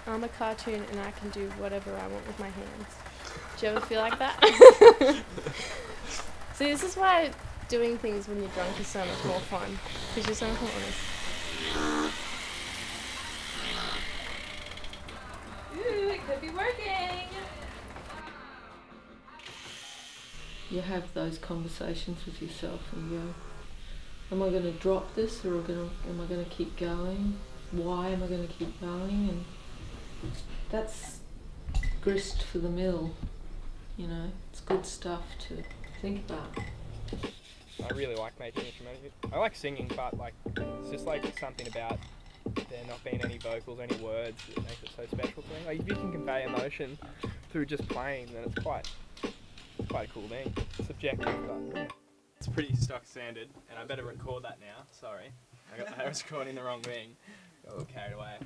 I'm a cartoon and I can do whatever I want with my hands. Do you ever feel like that? See, this is why doing things when you're drunk is so much more fun, because you're so much more honest. Ooh, it could be working. You have those conversations with yourself and go, am I going to drop this, or am I going to keep going? Why am I going to keep going? And that's grist for the mill, you know. It's good stuff to think about. I really like making instrumental music. I like singing, but like it's just like something about there not being any vocals, any words that makes it so special to me. Like if you can convey emotion through just playing, then it's quite a cool thing. Subjective, but it's pretty stock standard, and I better record that now. Sorry, I was recording the wrong thing. Got a little carried away.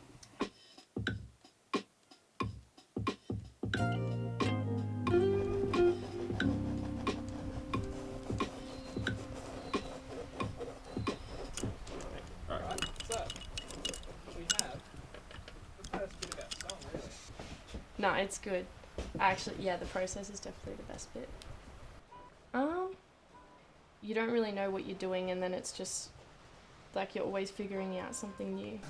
Alright, so we have the first bit about song, really. No, it's good. Actually, yeah, the process is definitely the best bit. You don't really know what you're doing, and then it's just like you're always figuring out something new.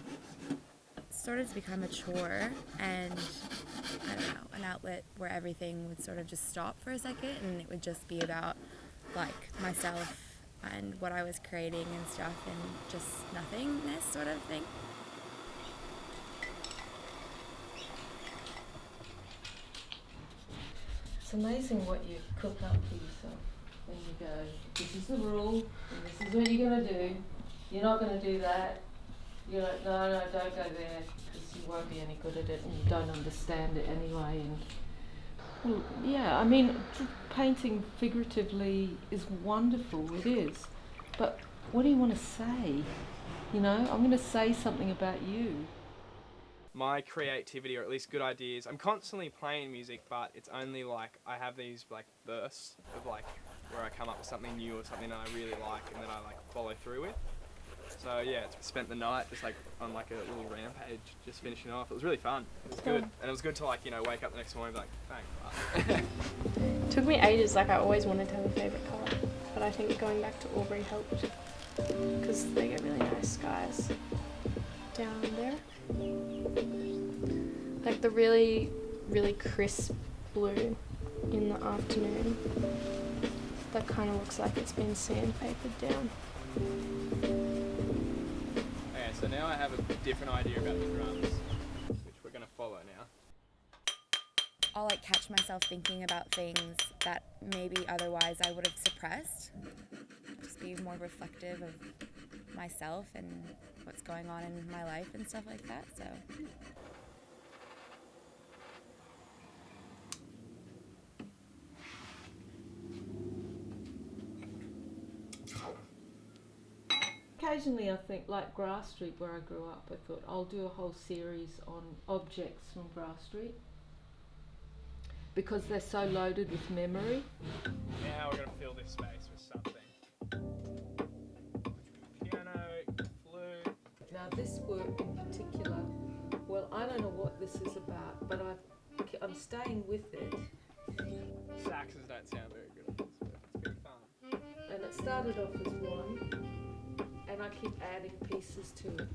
It started to become a chore, and I don't know, an outlet where everything would sort of just stop for a second, and it would just be about like myself and what I was creating and stuff, and just nothingness sort of thing. It's amazing what you cook up for yourself when you go, this is the rule, and this is what you're going to do. You're not going to do that. You're like, no, don't go there, because you won't be any good at it and you don't understand it anyway. And well, yeah, I mean, painting figuratively is wonderful, it is. But what do you want to say? You know, I'm going to say something about you. My creativity, or at least good ideas, I'm constantly playing music, but it's only like I have these like bursts of like where I come up with something new or something that I really like and that I like follow through with. So yeah, spent the night just like on like a little rampage, just finishing off. It was really fun. It was good, and it was good to like, you know, wake up the next morning and be like, thanks. It took me ages. Like I always wanted to have a favourite colour, but I think going back to Albury helped, because they get really nice skies down there. Like the really, really crisp blue in the afternoon. That kind of looks like it's been sandpapered down. Okay, so now I have a different idea about the drums, which we're going to follow now. I'll like catch myself thinking about things that maybe otherwise I would have suppressed. Just be more reflective of myself and what's going on in my life and stuff like that, so. Occasionally I think, like Grass Street where I grew up, I thought I'll do a whole series on objects from Grass Street, because they're so loaded with memory. Now we're going to fill this space with something. Piano, flute. Now this work in particular, well, I don't know what this is about, but I'm staying with it. Saxes don't sound very good on this, but it's been fun. And it started off as one, and I keep adding pieces to it,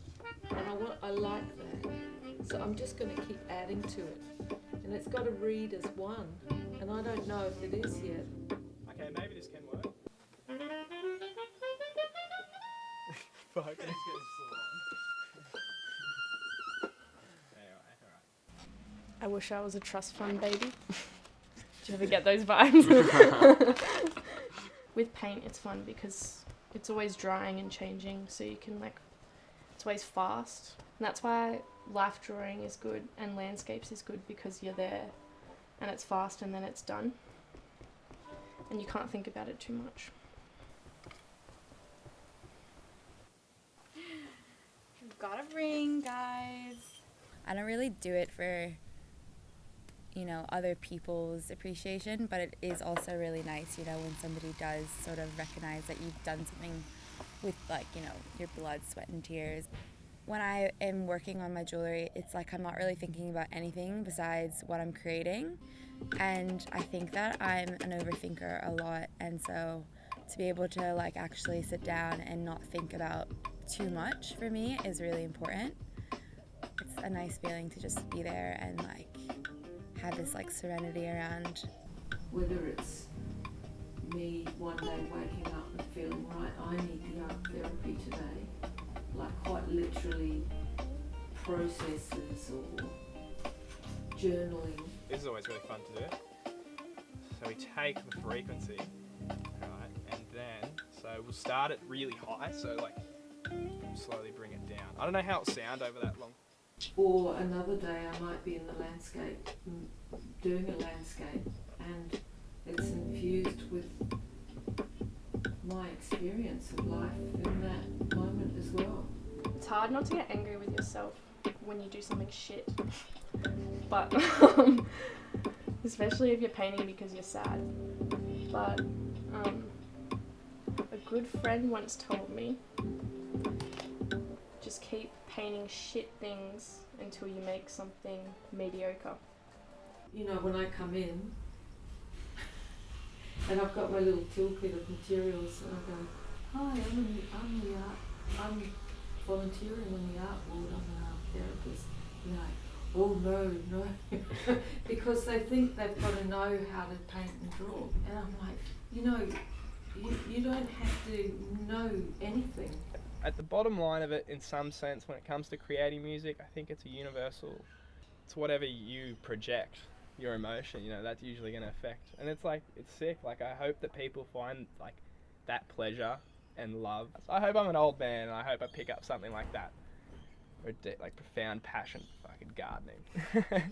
and I like that, so I'm just going to keep adding to it, and it's got to read as one, and I don't know if it is yet. Okay, maybe this can work. Fuck, let's get this Anyway, alright. I wish I was a trust fund baby. Did you ever get those vibes? With paint, it's fun because it's always drying and changing, so you can like, it's always fast. And that's why life drawing is good and landscapes is good, because you're there and it's fast and then it's done. And you can't think about it too much. We've got a ring, guys. I don't really do it for, you know, other people's appreciation, but it is also really nice, you know, when somebody does sort of recognize that you've done something with, like, you know, your blood, sweat, and tears. when I am working on my jewelry, it's like I'm not really thinking about anything besides what I'm creating. And I think that I'm an overthinker a lot, and so to be able to like actually sit down and not think about too much for me is really important. It's a nice feeling to just be there and like have this like serenity around. Whether it's me one day waking up and feeling right, I need the art therapy today, like quite literally processes or journaling. This is always really fun to do. So we take the frequency, right, and then, so we'll start it really high, so like slowly bring it down. I don't know how it'll sound over that long. Or another day I might be in the landscape, doing a landscape, and it's infused with my experience of life in that moment as well. It's hard not to get angry with yourself when you do something shit. But, especially if you're painting because you're sad. But, a good friend once told me, just keep painting shit things until you make something mediocre. You know, when I come in, and I've got my little toolkit of materials, and I go, hi, I'm volunteering on the art ward, I'm an art therapist. You're like, oh no, because they think they've got to know how to paint and draw. And I'm like, you don't have to know anything. At the bottom line of it, in some sense, when it comes to creating music, I think it's a universal. It's whatever you project, your emotion, that's usually going to affect. And it's like, it's sick. Like, I hope that people find like that pleasure and love. I hope I'm an old man, and I hope I pick up something like that. Or like profound passion for fucking gardening.